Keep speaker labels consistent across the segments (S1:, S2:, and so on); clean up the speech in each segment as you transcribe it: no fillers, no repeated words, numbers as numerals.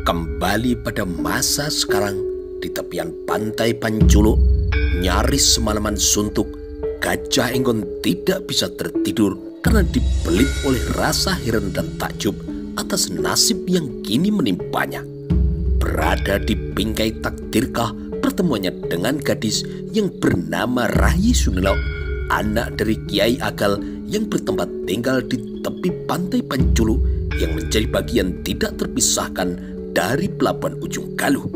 S1: Kembali pada masa sekarang, di tepian pantai Panculuk, nyaris semalaman suntuk, Gajah Enggon tidak bisa tertidur karena dibelit oleh rasa heran dan takjub atas nasib yang kini menimpanya. Berada di bingkai takdirkah pertemuannya dengan gadis yang bernama Rayi Sunilok, anak dari Kiai Agal yang bertempat tinggal di tepi pantai Panculuk yang menjadi bagian tidak terpisahkan dari pelabuhan Ujung Galuh.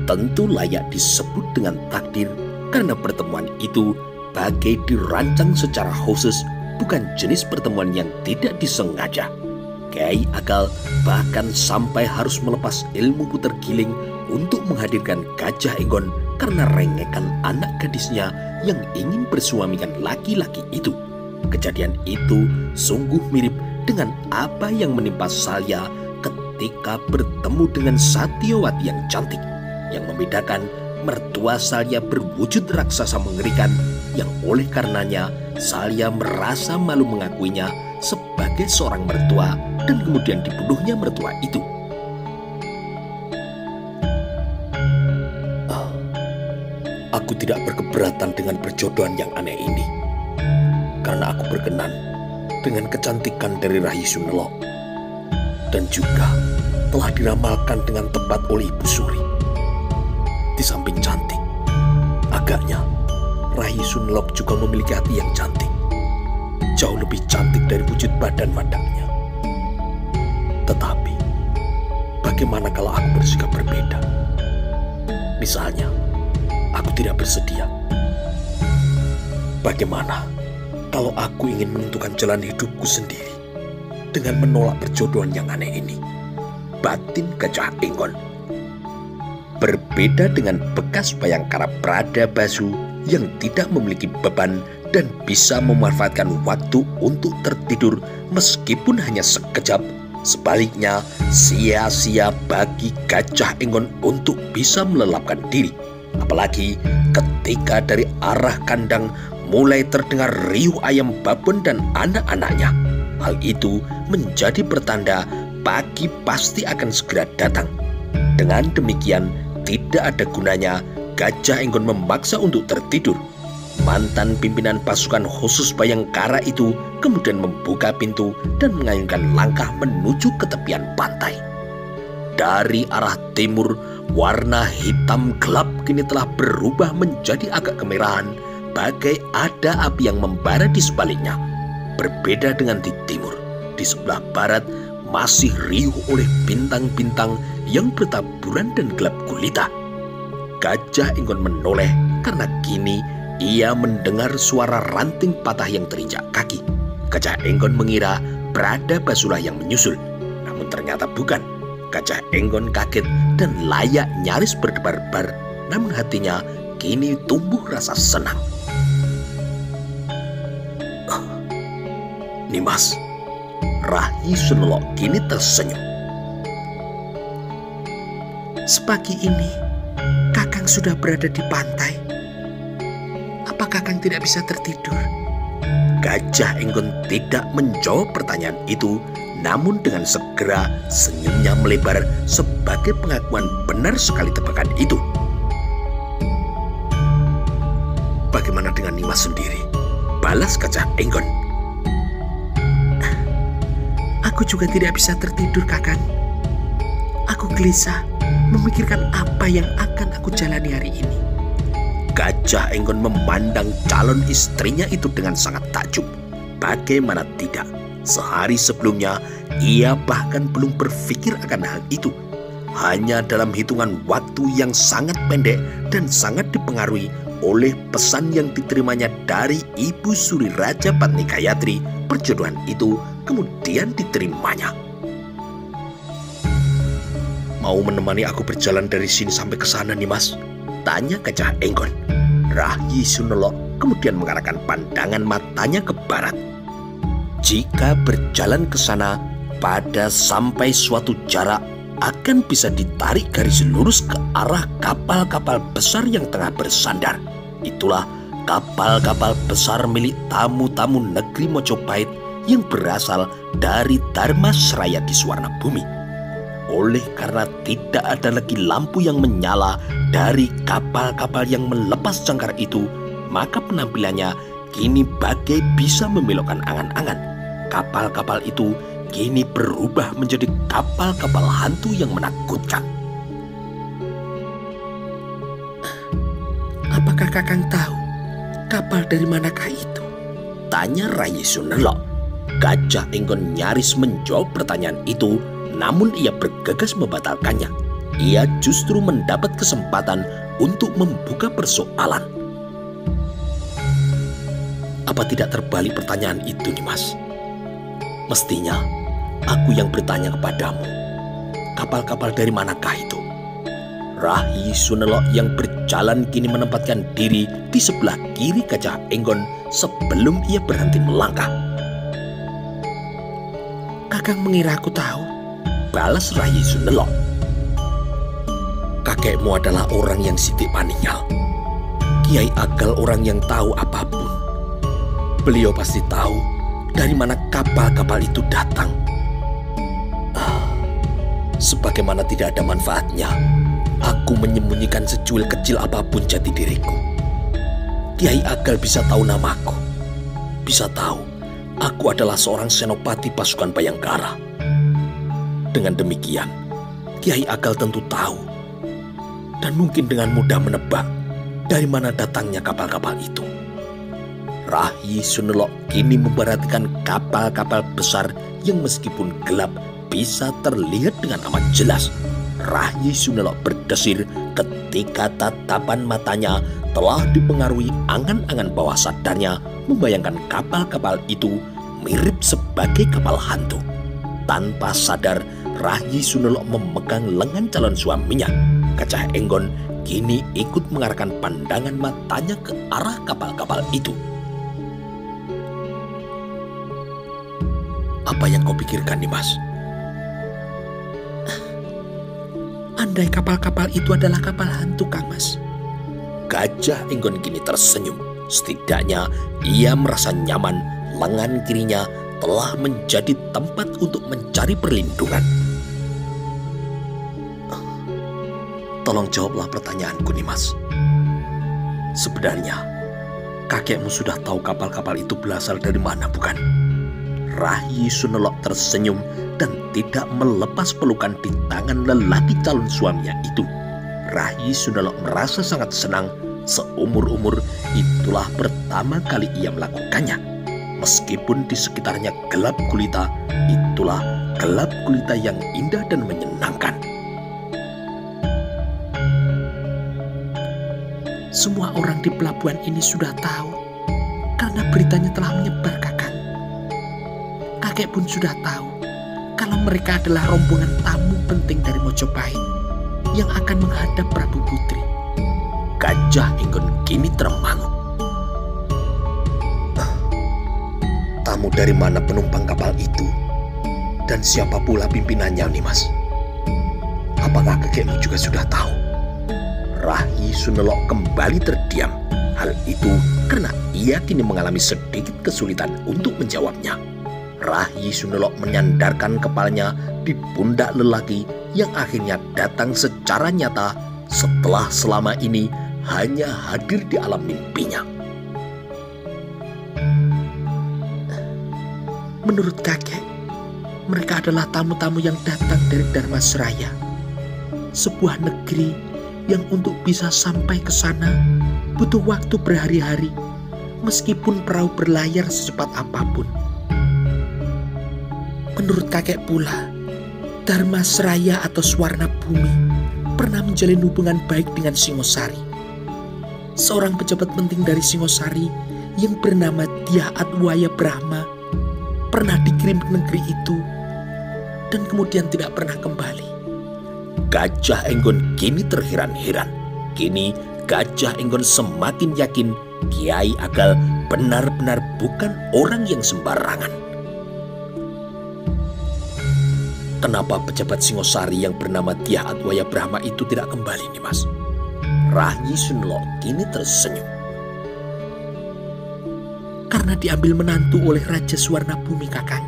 S1: Tentu layak disebut dengan takdir karena pertemuan itu bagai dirancang secara khusus, bukan jenis pertemuan yang tidak disengaja. Kiai Agal bahkan sampai harus melepas ilmu puter giling untuk menghadirkan Gajah Enggon karena rengekan anak gadisnya yang ingin bersuamikan laki-laki itu. Kejadian itu sungguh mirip dengan apa yang menimpa Salya ketika bertemu dengan Satyawati yang cantik. Yang membedakan, mertua Salya berwujud raksasa mengerikan yang oleh karenanya Salya merasa malu mengakuinya sebagai seorang mertua dan kemudian dibunuhnya mertua itu. Aku tidak berkeberatan dengan perjodohan yang aneh ini, karena aku berkenan dengan kecantikan dari Rayi Sunelok dan juga telah diramalkan dengan tepat oleh Ibu Suri. Di samping cantik, agaknya Rayi Sunelok juga memiliki hati yang cantik, jauh lebih cantik dari wujud badan wadangnya. Tetapi, bagaimana kalau aku bersikap berbeda? Misalnya, aku tidak bersedia. Bagaimana kalau aku ingin menentukan jalan hidupku sendiri dengan menolak perjodohan yang aneh ini? Batin Gajah Enggon. Berbeda dengan bekas Bayangkara Pradabasu yang tidak memiliki beban dan bisa memanfaatkan waktu untuk tertidur meskipun hanya sekejap. Sebaliknya, sia-sia bagi Gajah Enggon untuk bisa melelapkan diri. Apalagi ketika dari arah kandang mulai terdengar riuh ayam babon dan anak-anaknya. Hal itu menjadi pertanda pagi pasti akan segera datang. Dengan demikian, tidak ada gunanya Gajah Enggon memaksa untuk tertidur. Mantan pimpinan pasukan khusus Bayangkara itu kemudian membuka pintu dan mengayunkan langkah menuju ke tepian pantai. Dari arah timur, warna hitam gelap kini telah berubah menjadi agak kemerahan, bagai ada api yang membara di sebaliknya. Berbeda dengan di timur, di sebelah barat masih riuh oleh bintang-bintang yang bertaburan dan gelap gulita. Gajah Enggon menoleh karena kini ia mendengar suara ranting patah yang terinjak kaki. Gajah Enggon mengira Pradabasulah yang menyusul, namun ternyata bukan. Gajah Enggon kaget dan layak nyaris berdebar-debar, namun hatinya kini tumbuh rasa senang. Nimas, Rayi Sunelok kini tersenyum. Sepagi ini, Kakang sudah berada di pantai. Apa Kakang tidak bisa tertidur? Gajah Enggon tidak menjawab pertanyaan itu, namun dengan segera senyumnya melebar sebagai pengakuan benar sekali tebakan itu. Bagaimana dengan Nimas sendiri? Balas Gajah Enggon. Aku juga tidak bisa tertidur, Kakang. Aku gelisah memikirkan apa yang akan aku jalani hari ini. Gajah Enggon memandang calon istrinya itu dengan sangat takjub. Bagaimana tidak? Sehari sebelumnya, ia bahkan belum berpikir akan hal itu. Hanya dalam hitungan waktu yang sangat pendek dan sangat dipengaruhi oleh pesan yang diterimanya dari Ibu Suri Raja Patni Gayatri, perjodohan itu kemudian diterimanya. Mau menemani aku berjalan dari sini sampai ke sana, Nimas? Tanya Gajah Enggon. Rayi Sunelok kemudian mengarahkan pandangan matanya ke barat. Jika berjalan ke sana, pada sampai suatu jarak, akan bisa ditarik garis lurus ke arah kapal-kapal besar yang tengah bersandar. Itulah kapal-kapal besar milik tamu-tamu negeri Mojopahit yang berasal dari Dharmasraya di Suwarnabumi. Oleh karena tidak ada lagi lampu yang menyala dari kapal-kapal yang melepas jangkar itu, maka penampilannya kini bagai bisa membelokkan angan-angan. Kapal-kapal itu kini berubah menjadi kapal-kapal hantu yang menakutkan.
S2: Apakah Kakang tahu kapal dari manakah itu?
S1: Tanya Rai Sunelok. Gajah Enggon nyaris menjawab pertanyaan itu, namun ia bergegas membatalkannya. Ia justru mendapat kesempatan untuk membuka persoalan. Apa tidak terbalik pertanyaan itu, Nimas? Mestinya aku yang bertanya kepadamu. Kapal-kapal dari manakah itu? Rai Sunelok yang berjalan kini menempatkan diri di sebelah kiri Gajah Enggon sebelum ia berhenti melangkah.
S2: Kakang mengira aku tahu?
S1: Balas Rai Sunelok. Kakekmu adalah orang yang sidik paningal. Kiai Agal orang yang tahu apapun. Beliau pasti tahu dari mana kapal-kapal itu datang. Sebagaimana tidak ada manfaatnya aku menyembunyikan secuil kecil apapun jati diriku. Kiai Agal bisa tahu namaku, bisa tahu aku adalah seorang senopati pasukan Bayangkara. Dengan demikian, Kiai Agal tentu tahu dan mungkin dengan mudah menebak dari mana datangnya kapal-kapal itu. Rai Sunelok kini memperhatikan kapal-kapal besar yang meskipun gelap bisa terlihat dengan amat jelas. Rai Sunelok berdesir ketika tatapan matanya telah dipengaruhi angan-angan bawah sadarnya membayangkan kapal-kapal itu mirip sebagai kapal hantu. Tanpa sadar, Rai Sunelok memegang lengan calon suaminya. Gajah Enggon kini ikut mengarahkan pandangan matanya ke arah kapal-kapal itu. Apa yang kau pikirkan, Nimas?
S2: Andai kapal-kapal itu adalah kapal hantu, Kang Mas.
S1: Gajah Enggon kini tersenyum. Setidaknya ia merasa nyaman lengan kirinya telah menjadi tempat untuk mencari perlindungan. Tolong jawablah pertanyaanku, Nimas. Sebenarnya, kakekmu sudah tahu kapal-kapal itu berasal dari mana, bukan? Rai Sunelok tersenyum dan tidak melepas pelukan di tangan lelaki calon suaminya itu. Rai Sunelok merasa sangat senang. Seumur-umur itulah pertama kali ia melakukannya. Meskipun di sekitarnya gelap gulita, itulah gelap gulita yang indah dan menyenangkan.
S2: Semua orang di pelabuhan ini sudah tahu karena beritanya telah menyebar, Kakang. Kakek pun sudah tahu kalau mereka adalah rombongan tamu penting dari Mojopahit yang akan menghadap Prabu Putri.
S1: Gajah Enggon kini termangu. Tamu dari mana penumpang kapal itu? Dan siapa pula pimpinannya, Nimas? Apakah kakekmu juga sudah tahu? Rai Sunelok kembali terdiam. Hal itu karena ia kini mengalami sedikit kesulitan untuk menjawabnya. Rai Sunelok menyandarkan kepalanya di pundak lelaki yang akhirnya datang secara nyata setelah selama ini hanya hadir di alam mimpinya.
S2: Menurut kakek, mereka adalah tamu-tamu yang datang dari Dharmasraya, sebuah negeri yang untuk bisa sampai ke sana butuh waktu berhari-hari, meskipun perahu berlayar secepat apapun. Menurut kakek pula, Dharmasraya atau Suwarnabumi pernah menjalin hubungan baik dengan Singosari, seorang pejabat penting dari Singosari yang bernama Dyah Adwaya Brahma pernah dikirim ke negeri itu dan kemudian tidak pernah kembali.
S1: Gajah Enggon kini terheran-heran. Kini Gajah Enggon semakin yakin Kiai Agal benar-benar bukan orang yang sembarangan. kenapa pejabat Singosari yang bernama Dyah Adwaya Brahma itu tidak kembali, Nimas? Rahyi Sunelo kini tersenyum.
S2: Karena diambil menantu oleh Raja Suwarna Bumi, Kakang.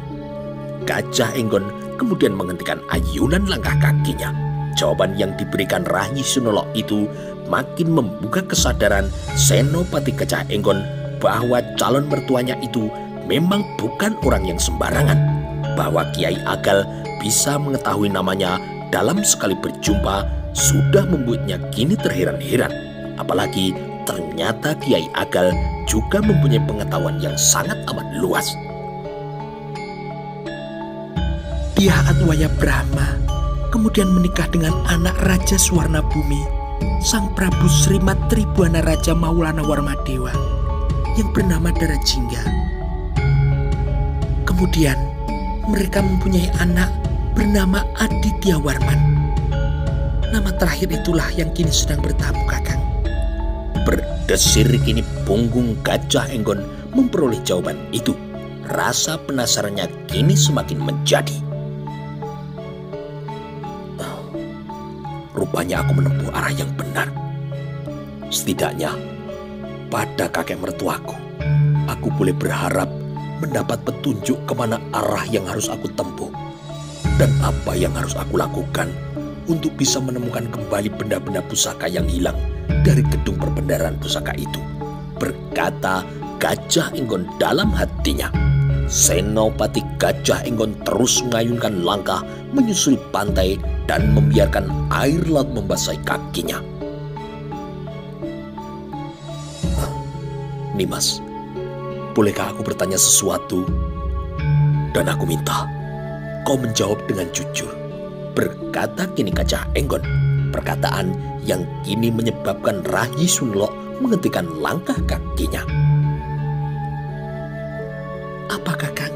S1: Gajah Enggon kemudian menghentikan ayunan langkah kakinya. Jawaban yang diberikan Rahyi Sunelo itu makin membuka kesadaran Senopati Gajah Enggon bahwa calon mertuanya itu memang bukan orang yang sembarangan. Bahwa Kiai Agal bisa mengetahui namanya dalam sekali berjumpa sudah membuatnya kini terheran-heran. Apalagi ternyata Kiai Agal juga mempunyai pengetahuan yang sangat amat luas.
S2: Dyah Adwaya Brahma kemudian menikah dengan anak Raja Suwarna Bumi, Sang Prabu Srimat Tribuana Raja Maulana Warmadewa yang bernama Darajingga. Kemudian mereka mempunyai anak bernama Aditya Warman. Nama terakhir itulah yang kini sedang bertamu, Kakang.
S1: Berdesir kini punggung Gajah Enggon memperoleh jawaban itu. Rasa penasarannya kini semakin menjadi. Rupanya aku menempuh arah yang benar. Setidaknya pada kakek mertuaku, aku boleh berharap mendapat petunjuk kemana arah yang harus aku tempuh dan apa yang harus aku lakukan untuk bisa menemukan kembali benda-benda pusaka yang hilang dari gedung perbendaharaan pusaka itu, berkata Gajah Enggon dalam hatinya. Senopati Gajah Enggon terus mengayunkan langkah menyusuri pantai dan membiarkan air laut membasahi kakinya. Nimas, bolehkah aku bertanya sesuatu? Dan aku minta kau menjawab dengan jujur, berkata kini Gajah Enggon. Perkataan yang kini menyebabkan Rahyi Sunelo menghentikan langkah kakinya.
S2: Apa, Kakang?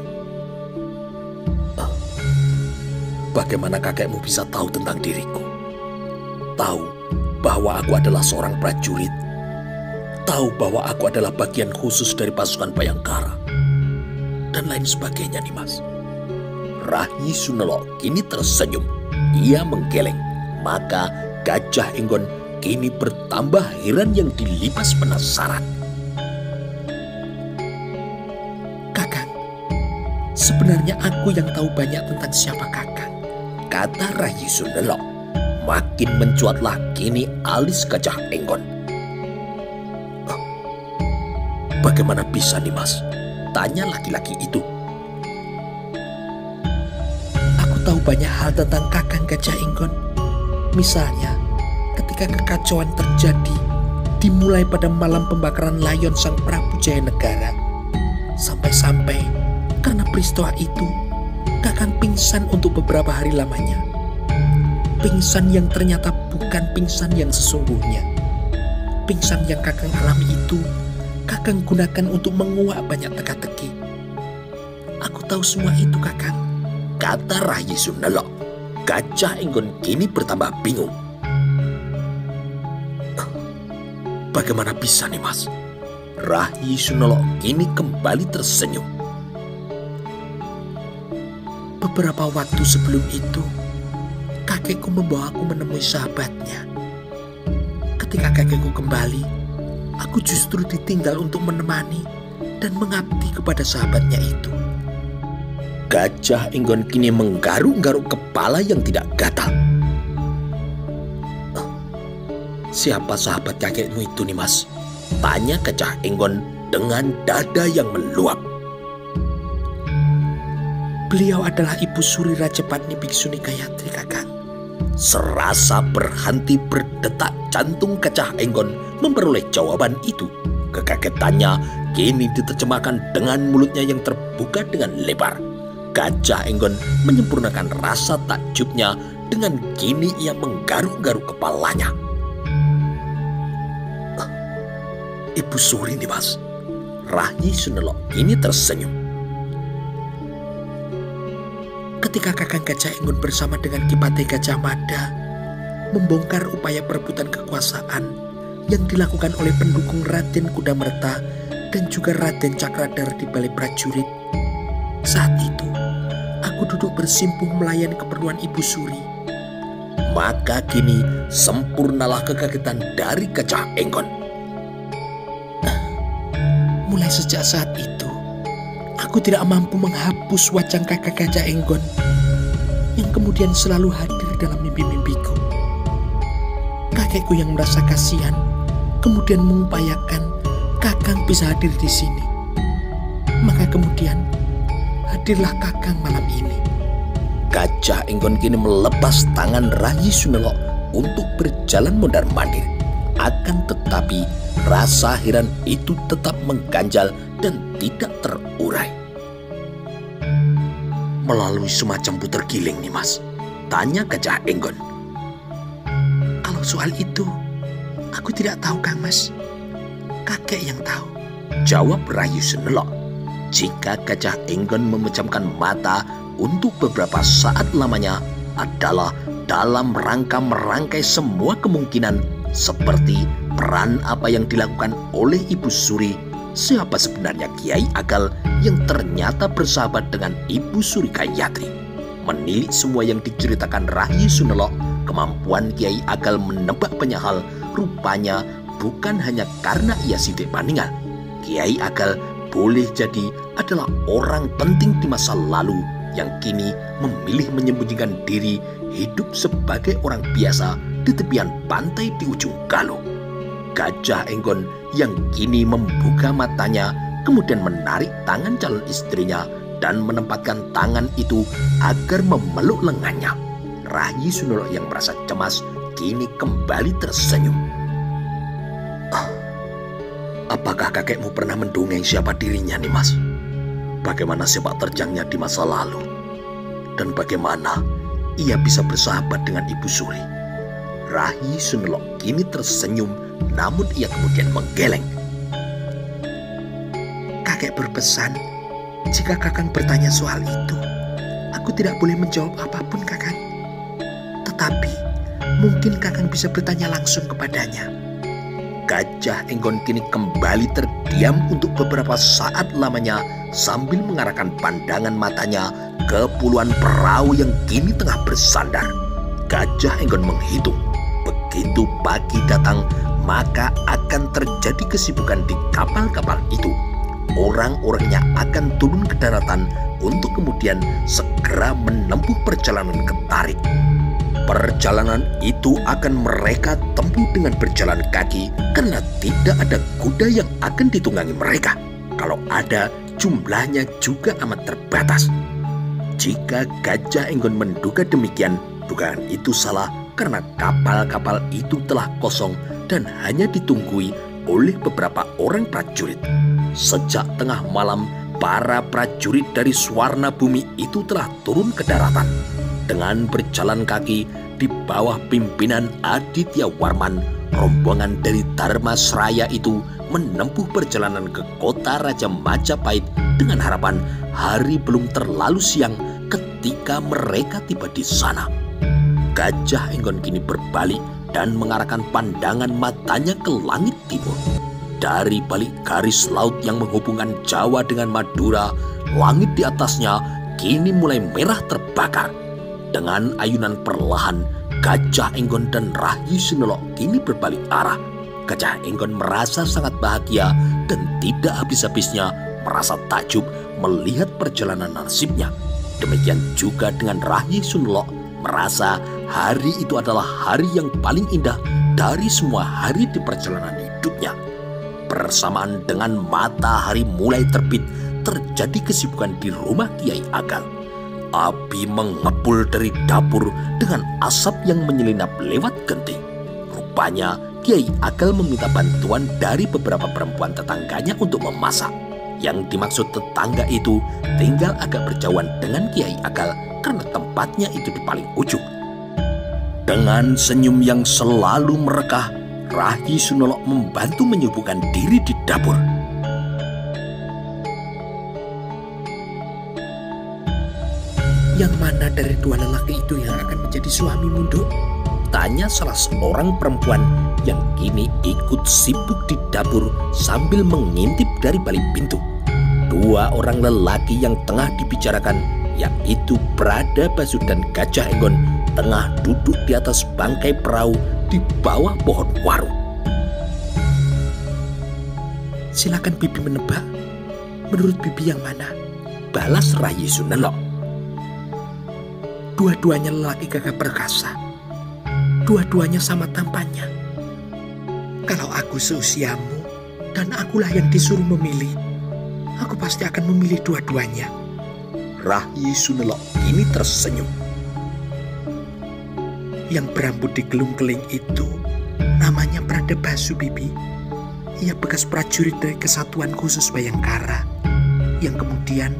S1: Bagaimana kakekmu bisa tahu tentang diriku? Tahu bahwa aku adalah seorang prajurit. Tahu bahwa aku adalah bagian khusus dari pasukan Bayangkara. Dan lain sebagainya, Nimas. Rahyi Sunelo kini tersenyum. Ia menggeleng. Maka Gajah Enggon kini bertambah heran yang dilipas penasaran.
S2: Kakang, sebenarnya aku yang tahu banyak tentang siapa Kakang,
S1: kata Rahyi Sunelo. Makin mencuatlah kini alis Gajah Enggon. Bagaimana bisa, Nimas? Tanya laki-laki itu.
S2: Aku tahu banyak hal tentang Kakang Gajah Enggon. Misalnya, ketika kekacauan terjadi, dimulai pada malam pembakaran layon Sang Prabu Jayanegara. Sampai-sampai karena peristiwa itu, Kakang pingsan untuk beberapa hari lamanya. Pingsan yang ternyata bukan pingsan yang sesungguhnya. Pingsan yang Kakang alami itu, Kakang gunakan untuk menguak banyak teka-teki. Aku tahu semua itu, Kakang,
S1: kata Rahyi Sunelo. Gajah Enggon kini bertambah bingung. Bagaimana bisa, Nimas? Rahyi Sunelo kini kembali tersenyum.
S2: Beberapa waktu sebelum itu, kakekku membawaku menemui sahabatnya. Ketika kakekku kembali, aku justru ditinggal untuk menemani dan mengabdi kepada sahabatnya itu.
S1: Gajah Enggon kini menggaruk-garuk kepala yang tidak gatal. Siapa sahabat kakekmu itu, Nimas? Tanya Gajah Enggon dengan dada yang meluap.
S2: Beliau adalah Ibu Suri Rajapatni Biksuni Gayatri, Kakang.
S1: Serasa berhenti berdetak jantung Gajah Enggon memperoleh jawaban itu. Kekagetannya kini diterjemahkan dengan mulutnya yang terbuka dengan lebar. Gajah Enggon menyempurnakan rasa takjubnya dengan kini ia menggaruk-garuk kepalanya. Ibu Suri, Nimas. Rahyi Sunelo kini tersenyum.
S2: Ketika Kakang Gajah Enggon bersama dengan Kipatih Gajah Mada membongkar upaya perebutan kekuasaan yang dilakukan oleh pendukung Raden Kudamerta dan juga Raden Cakradhara di Balai Prajurit, saat itu aku duduk bersimpuh melayani keperluan Ibu Suri.
S1: Maka kini sempurnalah kekagetan dari Gajah Enggon.
S2: Mulai sejak saat itu, aku tidak mampu menghapus wajah kakak Gajah Enggon yang kemudian selalu hadir dalam mimpi-mimpiku. Kakekku yang merasa kasihan kemudian mengupayakan Kakang bisa hadir di sini. Maka kemudian hadirlah Kakang malam ini.
S1: Gajah Enggon kini melepas tangan Rayi Sunelok untuk berjalan mondar-mandir. Akan tetapi rasa heran itu tetap mengganjal dan tidak terurai.
S2: Melalui semacam puter giling nih Mas, tanya Gajah Enggon. Kalau soal itu, aku tidak tahu Kang Mas. Kakek yang tahu,
S1: jawab Rayi Sunelok. Jika Gajah Enggon memejamkan mata untuk beberapa saat lamanya adalah dalam rangka merangkai semua kemungkinan seperti peran apa yang dilakukan oleh Ibu Suri, siapa sebenarnya Kiai Agal yang ternyata bersahabat dengan Ibu Suri Gayatri. Menilik semua yang diceritakan Rayi Sunelok, kemampuan Kiai Agal menebak banyak hal rupanya bukan hanya karena ia sidik paningal. Kiai Agal boleh jadi adalah orang penting di masa lalu yang kini memilih menyembunyikan diri hidup sebagai orang biasa di tepian pantai di ujung Galuh. Gajah Enggon yang kini membuka matanya kemudian menarik tangan calon istrinya dan menempatkan tangan itu agar memeluk lengannya. Rayi Sunelok yang merasa cemas kini kembali tersenyum. Apakah kakekmu pernah mendongeng siapa dirinya nih Mas? Bagaimana sepak terjangnya di masa lalu? Dan bagaimana ia bisa bersahabat dengan Ibu Suri?
S2: Rayi Sunelok kini tersenyum, namun ia kemudian menggeleng. Kakek berpesan, jika Kakang bertanya soal itu, aku tidak boleh menjawab apapun Kakang. Tetapi mungkin Kakang bisa bertanya langsung kepadanya.
S1: Gajah Enggon kini kembali terdiam untuk beberapa saat lamanya sambil mengarahkan pandangan matanya ke puluhan perahu yang kini tengah bersandar. Gajah Enggon menghitung, begitu pagi datang maka akan terjadi kesibukan di kapal-kapal itu. Orang-orangnya akan turun ke daratan untuk kemudian segera menempuh perjalanan ke Tarik. Perjalanan itu akan mereka tempuh dengan berjalan kaki karena tidak ada kuda yang akan ditunggangi mereka. Kalau ada, jumlahnya juga amat terbatas. Jika Gajah Enggon menduga demikian, dugaan itu salah karena kapal-kapal itu telah kosong dan hanya ditunggui oleh beberapa orang prajurit. Sejak tengah malam, para prajurit dari Swarna Bumi itu telah turun ke daratan. Dengan berjalan kaki di bawah pimpinan Aditya Warman, rombongan dari Dharma Seraya itu menempuh perjalanan ke kota Raja Majapahit dengan harapan hari belum terlalu siang ketika mereka tiba di sana. Gajah Enggon kini berbalik dan mengarahkan pandangan matanya ke langit timur. Dari balik garis laut yang menghubungkan Jawa dengan Madura, langit di atasnya kini mulai merah terbakar. Dengan ayunan perlahan, Gajah Enggon dan Rayi Sunelok kini berbalik arah. Gajah Enggon merasa sangat bahagia dan tidak habis-habisnya merasa takjub melihat perjalanan nasibnya. Demikian juga dengan Rayi Sunelok merasa hari itu adalah hari yang paling indah dari semua hari di perjalanan hidupnya. Bersamaan dengan matahari mulai terbit, terjadi kesibukan di rumah Kiai Agal. Api mengepul dari dapur dengan asap yang menyelinap lewat genting. Rupanya Kiai Agal meminta bantuan dari beberapa perempuan tetangganya untuk memasak. Yang dimaksud tetangga itu tinggal agak berjauhan dengan Kiai Agal karena tempatnya itu di paling ujung. Dengan senyum yang selalu merekah, Rayi Sunelok membantu menyibukkan diri di dapur.
S2: Yang mana dari dua lelaki itu yang akan menjadi suamimu, Dok?
S1: Tanya salah seorang perempuan yang kini ikut sibuk di dapur sambil mengintip dari balik pintu. Dua orang lelaki yang tengah dibicarakan yaitu Pradabasu dan Gajah Enggon, tengah duduk di atas bangkai perahu di bawah pohon waru.
S2: Silakan Bibi menebak. Menurut Bibi yang mana? Balas Rayi Sunelok. Dua-duanya lelaki gagah perkasa. Dua-duanya sama tampannya. Kalau aku seusiamu dan akulah yang disuruh memilih, aku pasti akan memilih dua-duanya.
S1: Rayi Sunelok kini tersenyum.
S2: Yang berambut digelung-keling itu namanya Pradabasu, Bibi. Ia bekas prajurit dari Kesatuan Khusus Bayangkara yang kemudian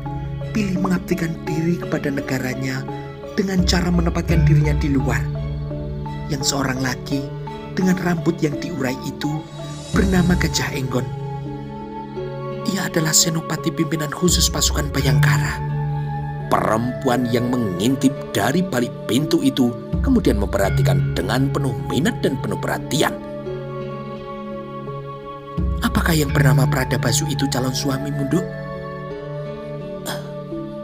S2: pilih mengabdikan diri kepada negaranya dengan cara menempatkan dirinya di luar. Yang seorang lagi dengan rambut yang diurai itu bernama Gajah Enggon. Ia adalah senopati pimpinan khusus pasukan Bayangkara.
S1: Perempuan yang mengintip dari balik pintu itu kemudian memperhatikan dengan penuh minat dan penuh perhatian.
S2: Apakah yang bernama Pradabasu itu calon suamimu, Dok?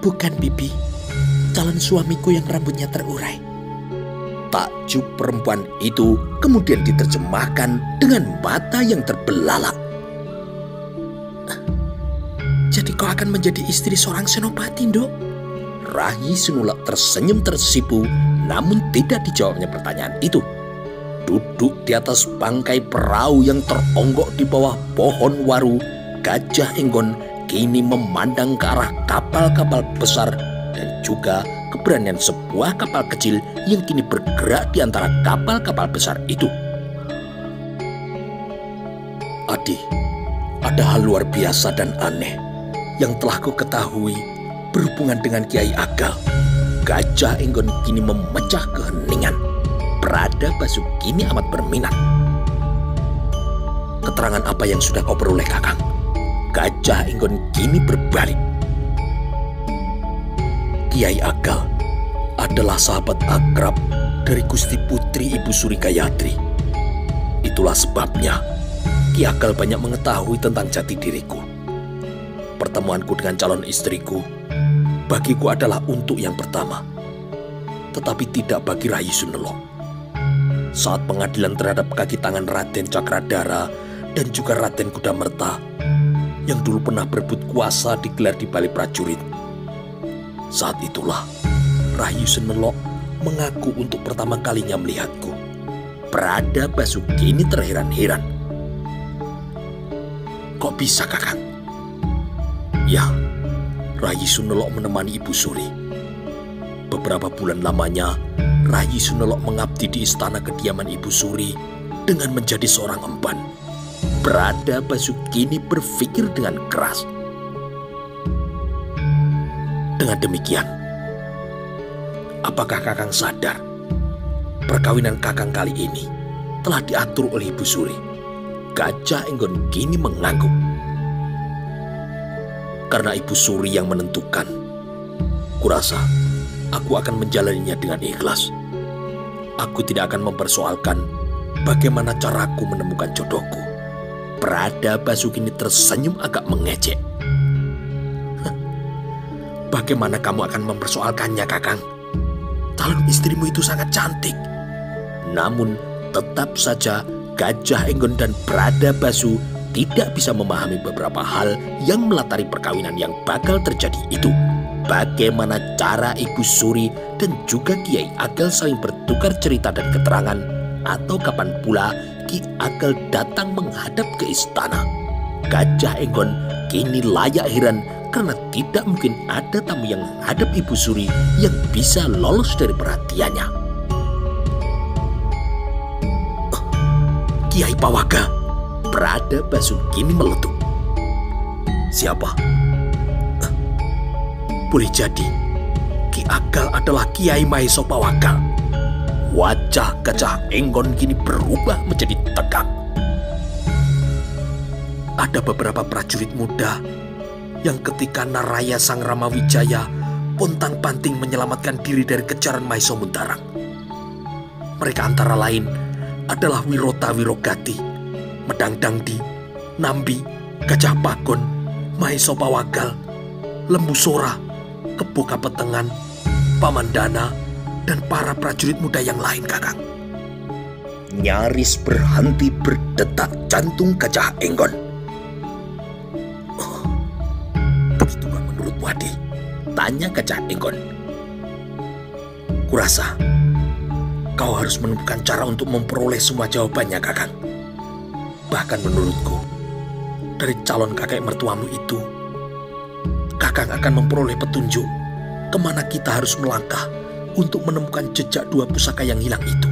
S2: Bukan, Bibi. Calon suamiku yang rambutnya terurai.
S1: Takjub perempuan itu kemudian diterjemahkan dengan mata yang terbelalak.
S2: Jadi kau akan menjadi istri seorang senopati, Dok?
S1: Rayi Sunelok tersenyum tersipu, namun tidak dijawabnya pertanyaan itu. Duduk di atas bangkai perahu yang teronggok di bawah pohon waru, Gajah Enggon kini memandang ke arah kapal-kapal besar dan juga keberanian sebuah kapal kecil yang kini bergerak di antara kapal-kapal besar itu. Adi, ada hal luar biasa dan aneh yang telah kau ketahui berhubungan dengan Kiai Agal. Gajah Enggon kini memecah keheningan. Pradabasu kini amat berminat. Keterangan apa yang sudah kau peroleh, Kakang? Gajah Enggon kini berbalik. Kiai Agal adalah sahabat akrab dari Gusti Putri Ibu Suri Gayatri. Itulah sebabnya Ki Agal banyak mengetahui tentang jati diriku. Pertemuanku dengan calon istriku bagiku adalah untuk yang pertama, tetapi tidak bagi Rayi Sunelok. Saat pengadilan terhadap kaki tangan Raden Cakradara dan juga Raden Kudamerta yang dulu pernah berebut kuasa digelar di balik prajurit. Saat itulah Rayi Sunelok mengaku untuk pertama kalinya melihatku. Pradabasu kini terheran-heran. Kok bisa, Kakang? Ya, Rayi Sunelok menemani Ibu Suri. Beberapa bulan lamanya, Rayi Sunelok mengabdi di istana kediaman Ibu Suri dengan menjadi seorang emban. Pradabasu kini berpikir dengan keras. Dengan demikian, apakah Kakang sadar perkawinan Kakang kali ini telah diatur oleh Ibu Suri? Gajah Enggon kini mengangguk. Karena Ibu Suri yang menentukan, kurasa aku akan menjalaninya dengan ikhlas. Aku tidak akan mempersoalkan bagaimana caraku menemukan jodohku. Pradabasu kini tersenyum agak mengejek. Bagaimana kamu akan mempersoalkannya, Kakang? Calon istrimu itu sangat cantik. Namun tetap saja Gajah Enggon dan Pradabasu tidak bisa memahami beberapa hal yang melatari perkawinan yang bakal terjadi itu. Bagaimana cara Ibu Suri dan juga Kiai Agal saling bertukar cerita dan keterangan, atau kapan pula Ki Agal datang menghadap ke istana. Gajah Enggon kini layak heran karena tidak mungkin ada tamu yang menghadap Ibu Suri yang bisa lolos dari perhatiannya. Kiai Pawaga, Pradabasu kini meletup. Siapa? Boleh jadi Ki Agal adalah Kiai Maeso Pawagal. Wajah Gajah Enggon kini berubah menjadi tegang. Ada beberapa prajurit muda yang ketika Naraya Sang Ramawijaya pontang-panting menyelamatkan diri dari kejaran Maeso Muntarang. Mereka antara lain adalah Wirota Wirogati, Medang Dangdi, Nambi, Gajah Pagon, Maeso Pawagal, Lembu Sora,
S2: Kebo Kapetengan, Paman Dana, dan para prajurit muda yang lain, Kakang.
S1: Nyaris berhenti berdetak jantung Gajah Enggon.
S2: Oh, begitukah menurutmu, Adi?
S1: Tanya Gajah Enggon.
S2: Kurasa kau harus menemukan cara untuk memperoleh semua jawabannya, Kakang. Bahkan menurutku, dari calon kakek mertuamu itu, Kakang akan memperoleh petunjuk kemana kita harus melangkah untuk menemukan jejak dua pusaka yang hilang itu.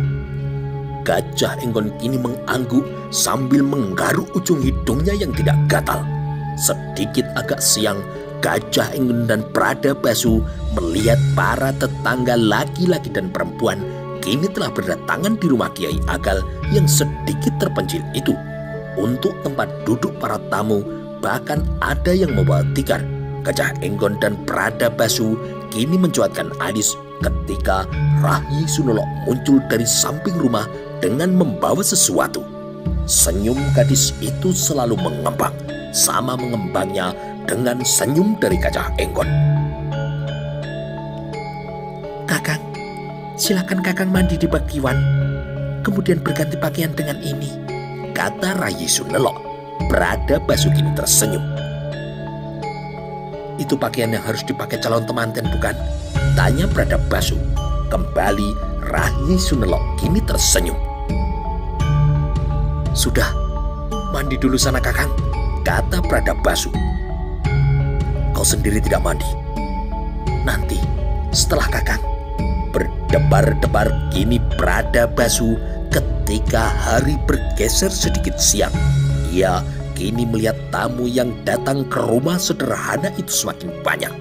S1: Gajah Enggon kini mengangguk sambil menggaruk ujung hidungnya yang tidak gatal. Sedikit agak siang, Gajah Enggon dan Pradabasu melihat para tetangga laki-laki dan perempuan kini telah berdatangan di rumah Kiai Agal yang sedikit terpencil itu. Untuk tempat duduk para tamu, bahkan ada yang membawa tikar. Gajah Enggon dan Pradabasu kini mencuatkan alis ketika Rahyi Sunolok muncul dari samping rumah dengan membawa sesuatu. Senyum gadis itu selalu mengembang, sama mengembangnya dengan senyum dari Gajah Enggon.
S2: Kakang, silakan Kakang mandi di Bagiwan, kemudian berganti pakaian dengan ini,
S1: kata Rahyi Sunolok. Pradabasu kini tersenyum.
S2: Itu pakaian yang harus dipakai calon temanten, bukan?
S1: Tanya Pradabasu. Kembali Rahyi Sunolok kini tersenyum.
S2: Sudah, mandi dulu sana, Kakang,
S1: kata Pradabasu.
S2: Kau sendiri tidak mandi? Nanti, setelah Kakang.
S1: Berdebar-debar kini Pradabasu ketika hari bergeser sedikit siang. Ia kini melihat tamu yang datang ke rumah sederhana itu semakin banyak.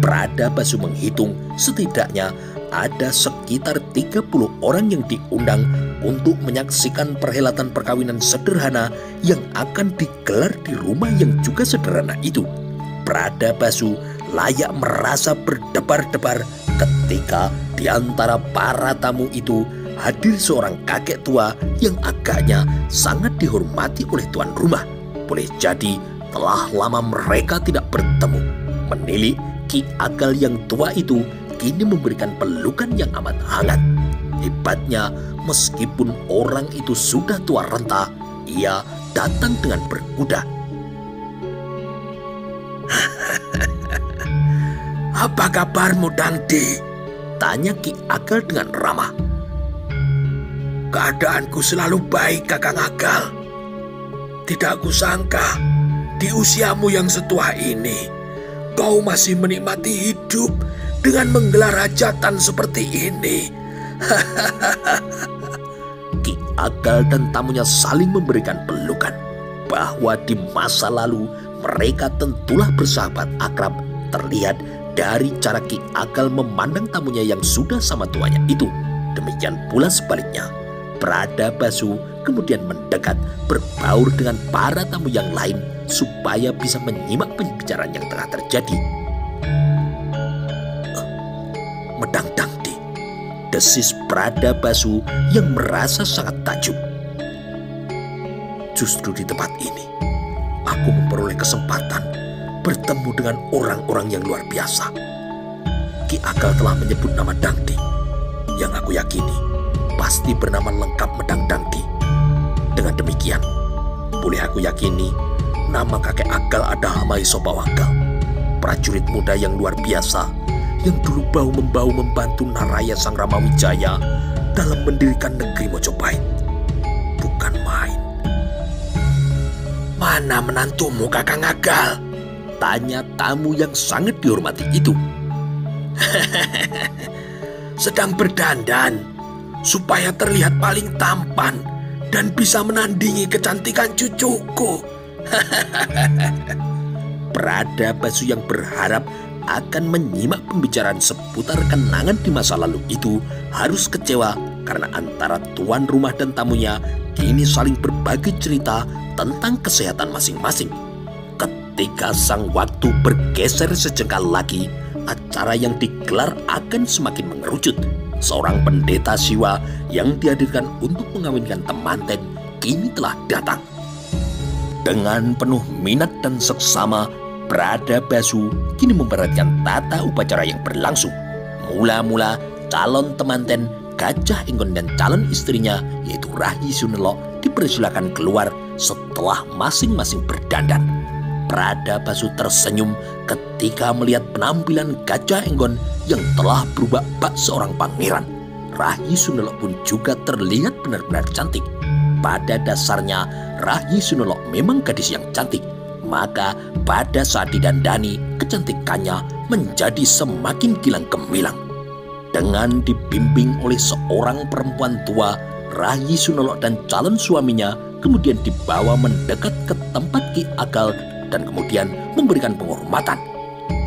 S1: Pradabasu menghitung setidaknya ada sekitar 30 orang yang diundang untuk menyaksikan perhelatan perkawinan sederhana yang akan digelar di rumah yang juga sederhana itu. Pradabasu layak merasa berdebar-debar ketika di antara para tamu itu hadir seorang kakek tua yang agaknya sangat dihormati oleh tuan rumah. Boleh jadi telah lama mereka tidak bertemu. Menilik, Ki Agal yang tua itu kini memberikan pelukan yang amat hangat. Hebatnya, meskipun orang itu sudah tua renta, ia datang dengan berkuda.
S2: Apa kabarmu, Dangdi?
S1: Tanya Ki Agal dengan ramah.
S2: Keadaanku selalu baik, Kakang Agal. Tidak kusangka di usiamu yang setua ini, kau masih menikmati hidup dengan menggelar hajatan seperti ini.
S1: Ki Agal dan tamunya saling memberikan pelukan bahwa di masa lalu mereka tentulah bersahabat akrab. Terlihat dari cara Ki Agal memandang tamunya yang sudah sama tuanya itu. Demikian pula sebaliknya. Pradabasu kemudian mendekat berbaur dengan para tamu yang lain supaya bisa menyimak pembicaraan yang tengah terjadi.
S2: Medang Dangdi,
S1: desis Pradabasu yang merasa sangat takjub.
S2: Justru di tempat ini, aku memperoleh kesempatan bertemu dengan orang-orang yang luar biasa. Ki Agal telah menyebut nama Dangdi, yang aku yakini pasti bernama lengkap Medang Dangdi. Dengan demikian, boleh aku yakini nama kakek Agal adalah Maiso Bawagal, prajurit muda yang luar biasa yang dulu bahu-membahu membantu Naraya Sang Ramawijaya dalam mendirikan negeri Mojopahit. Bukan main. Mana menantumu, Kakang Agal?
S1: Tanya tamu yang sangat dihormati itu.
S2: Sedang berdandan supaya terlihat paling tampan dan bisa menandingi kecantikan cucuku.
S1: Pradabasu yang berharap akan menyimak pembicaraan seputar kenangan di masa lalu itu harus kecewa karena antara tuan rumah dan tamunya kini saling berbagi cerita tentang kesehatan masing-masing. Ketika sang waktu bergeser sejengkal lagi, acara yang digelar akan semakin mengerucut. Seorang pendeta Siwa yang dihadirkan untuk mengawinkan temanten kini telah datang. Dengan penuh minat dan seksama, Bradabasu kini memperhatikan tata upacara yang berlangsung. Mula-mula calon temanten Gajah Enggon dan calon istrinya yaitu Rahi Sunelo dipersilakan keluar setelah masing-masing berdandan. Bradabasu tersenyum ketika melihat penampilan Gajah Enggon yang telah berubah bak seorang pangeran. Rahi Sunelo pun juga terlihat benar-benar cantik. Pada dasarnya Rahi Sunelo memang gadis yang cantik. Maka pada saat didandani, kecantikannya menjadi semakin gilang gemilang. Dengan dibimbing oleh seorang perempuan tua, Rahi Sunelo dan calon suaminya kemudian dibawa mendekat ke tempat Ki Agel dan kemudian memberikan penghormatan.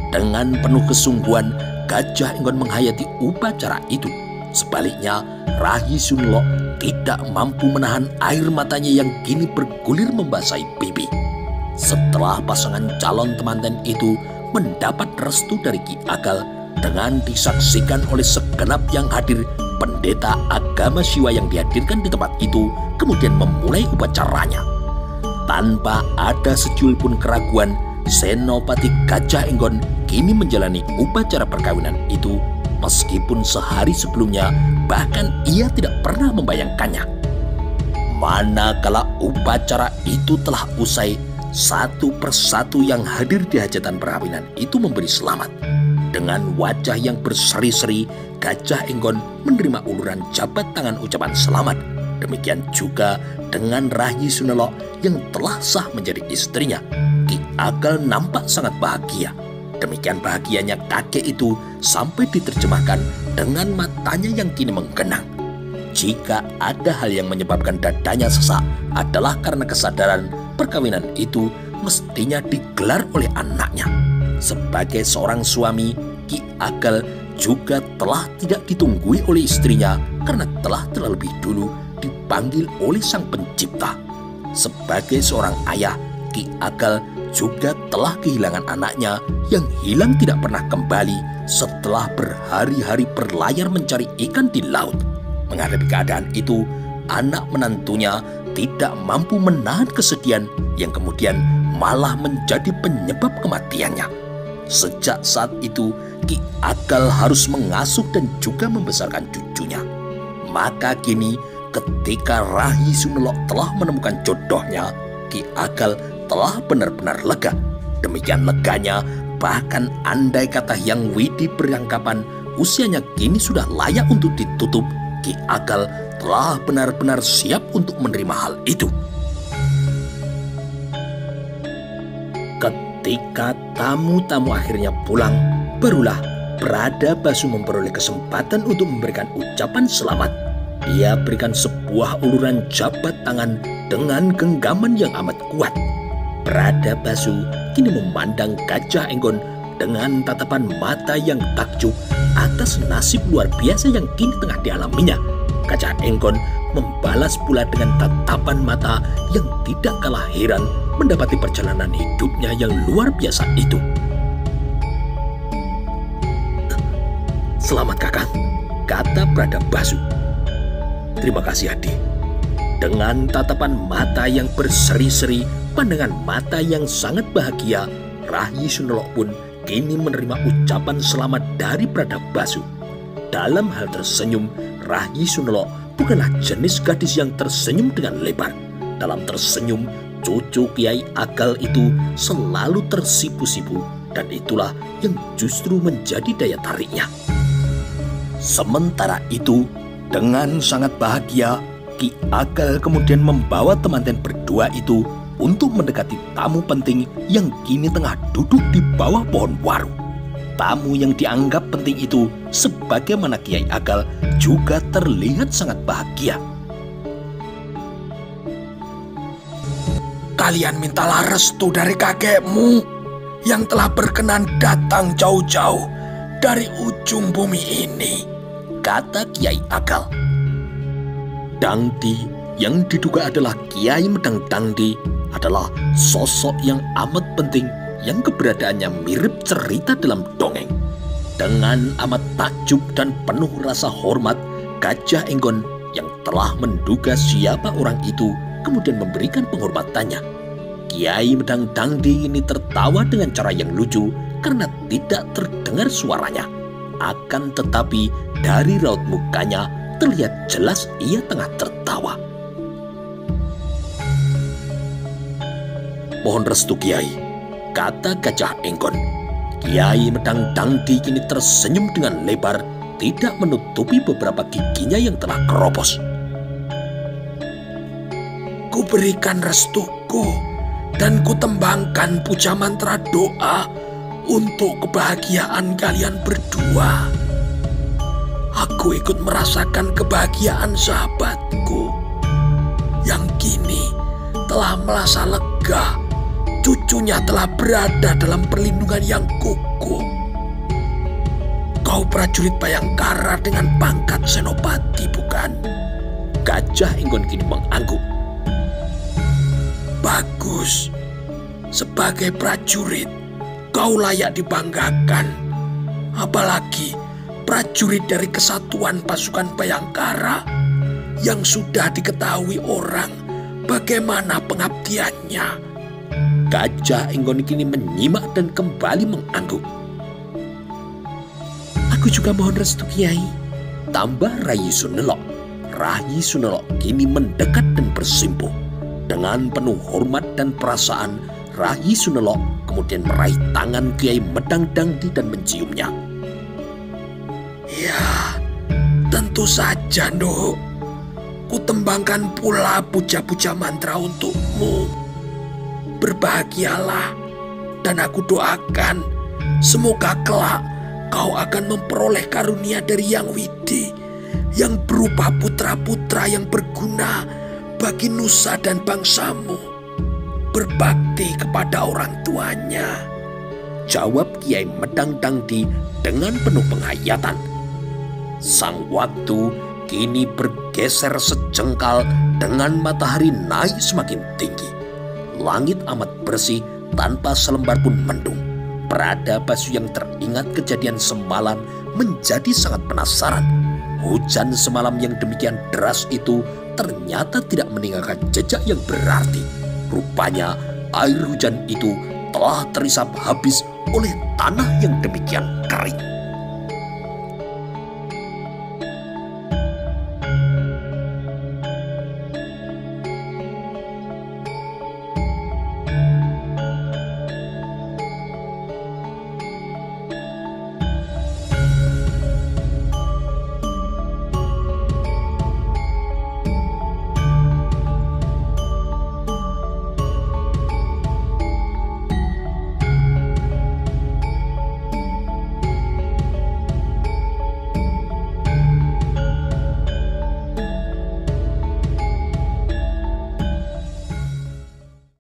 S1: Dengan penuh kesungguhan, Gajah Enggon menghayati upacara itu. Sebaliknya, Rahi Sunelo tidak mampu menahan air matanya yang kini bergulir membasahi pipi. Setelah pasangan calon temanten itu mendapat restu dari Ki Agel dengan disaksikan oleh segenap yang hadir, pendeta agama Siwa yang dihadirkan di tempat itu kemudian memulai upacaranya. Tanpa ada secuil pun keraguan, Senopati Gajah Enggon kini menjalani upacara perkawinan itu meskipun sehari sebelumnya bahkan ia tidak pernah membayangkannya. Manakala upacara itu telah usai, satu persatu yang hadir di hajatan perkawinan itu memberi selamat. Dengan wajah yang berseri-seri, Gajah Enggon menerima uluran jabat tangan ucapan selamat. Demikian juga dengan Rahi Sunelo yang telah sah menjadi istrinya. Ki Agel nampak sangat bahagia. Demikian bahagianya kakek itu sampai diterjemahkan dengan matanya yang kini menggenang. Jika ada hal yang menyebabkan dadanya sesak adalah karena kesadaran perkawinan itu mestinya digelar oleh anaknya. Sebagai seorang suami, Ki Agel juga telah tidak ditunggui oleh istrinya karena telah terlebih dulu dipanggil oleh Sang Pencipta. Sebagai seorang ayah, Ki Agel juga telah kehilangan anaknya yang hilang tidak pernah kembali setelah berhari-hari berlayar mencari ikan di laut. Menghadapi keadaan itu, anak menantunya tidak mampu menahan kesedihan yang kemudian malah menjadi penyebab kematiannya. Sejak saat itu, Ki Agel harus mengasuh dan juga membesarkan cucunya. Maka kini ketika Rahi Sunelo telah menemukan jodohnya, Ki Agel telah benar-benar lega. Demikian leganya, bahkan andai kata Hyang Widi beranggapan usianya kini sudah layak untuk ditutup, Ki Agel telah benar-benar siap untuk menerima hal itu. Ketika tamu-tamu akhirnya pulang, barulah Bradabasu memperoleh kesempatan untuk memberikan ucapan selamat. Dia berikan sebuah uluran jabat tangan dengan genggaman yang amat kuat. Bradabasu kini memandang Gajah Enggon dengan tatapan mata yang takjub atas nasib luar biasa yang kini tengah dialaminya. Gajah Enggon membalas pula dengan tatapan mata yang tidak kalah heran mendapati perjalanan hidupnya yang luar biasa itu. "Selamat kakang," kata Bradabasu. "Terima kasih adik." Dengan tatapan mata yang berseri-seri, pandangan mata yang sangat bahagia, Rahi Sunelo pun kini menerima ucapan selamat dari Bradabasu. Dalam hal tersenyum, Rahi Sunelo bukanlah jenis gadis yang tersenyum dengan lebar. Dalam tersenyum, cucu Kiai Agel itu selalu tersipu-sipu, dan itulah yang justru menjadi daya tariknya. Sementara itu, dengan sangat bahagia, Ki Agel kemudian membawa temanten berdua itu untuk mendekati tamu penting yang kini tengah duduk di bawah pohon waru. Tamu yang dianggap penting itu, sebagaimana Kiai Agel, juga terlihat sangat bahagia.
S2: "Kalian mintalah restu dari kakekmu yang telah berkenan datang jauh-jauh dari ujung bumi ini,"
S1: kata Kiai Agel. Dangdi yang diduga adalah Kiai Medang Dangdi adalah sosok yang amat penting yang keberadaannya mirip cerita dalam dongeng. Dengan amat takjub dan penuh rasa hormat, Gajah Enggon yang telah menduga siapa orang itu kemudian memberikan penghormatannya. Kiai Medang Dangdi ini tertawa dengan cara yang lucu karena tidak terdengar suaranya. Akan tetapi dari raut mukanya terlihat jelas ia tengah tertawa. "Mohon restu Kiai," kata Gajah Enggon. Kiai Medang Dangdi kini tersenyum dengan lebar, tidak menutupi beberapa giginya yang telah keropos.
S2: "Kuberikan restuku dan kutembangkan puja mantra doa untuk kebahagiaan kalian berdua. Aku ikut merasakan kebahagiaan sahabatku yang kini telah merasa lega. Cucunya telah berada dalam perlindungan yang kukuh. Kau prajurit Bayangkara dengan pangkat senopati, bukan?"
S1: Gajah Enggon kini mengangguk.
S2: "Bagus. Sebagai prajurit, kau layak dibanggakan. Apalagi prajurit dari Kesatuan Pasukan Bayangkara yang sudah diketahui orang bagaimana pengabdiannya."
S1: Gajah Enggon kini menyimak dan kembali mengangguk.
S2: "Aku juga mohon restu Kiai,"
S1: tambah Rai Sunelok. Rai Sunelok kini mendekat dan bersimpuh. Dengan penuh hormat dan perasaan, Rai Sunelok kemudian meraih tangan Kiai Medang Dangdi dan menciumnya.
S2: "Ya, tentu saja, Nduk. Kutembangkan pula puja-puja mantra untukmu. Berbahagialah, dan aku doakan semoga kelak kau akan memperoleh karunia dari Yang Widi yang berupa putra-putra yang berguna bagi nusa dan bangsamu, berbakti kepada orang tuanya,"
S1: jawab Kiai Medang Dangdi dengan penuh penghayatan. Sang waktu kini bergeser sejengkal dengan matahari naik semakin tinggi. Langit amat bersih tanpa selembar pun mendung. Bradabasu yang teringat kejadian semalam menjadi sangat penasaran. Hujan semalam yang demikian deras itu ternyata tidak meninggalkan jejak yang berarti. Rupanya air hujan itu telah terisap habis oleh tanah yang demikian kering.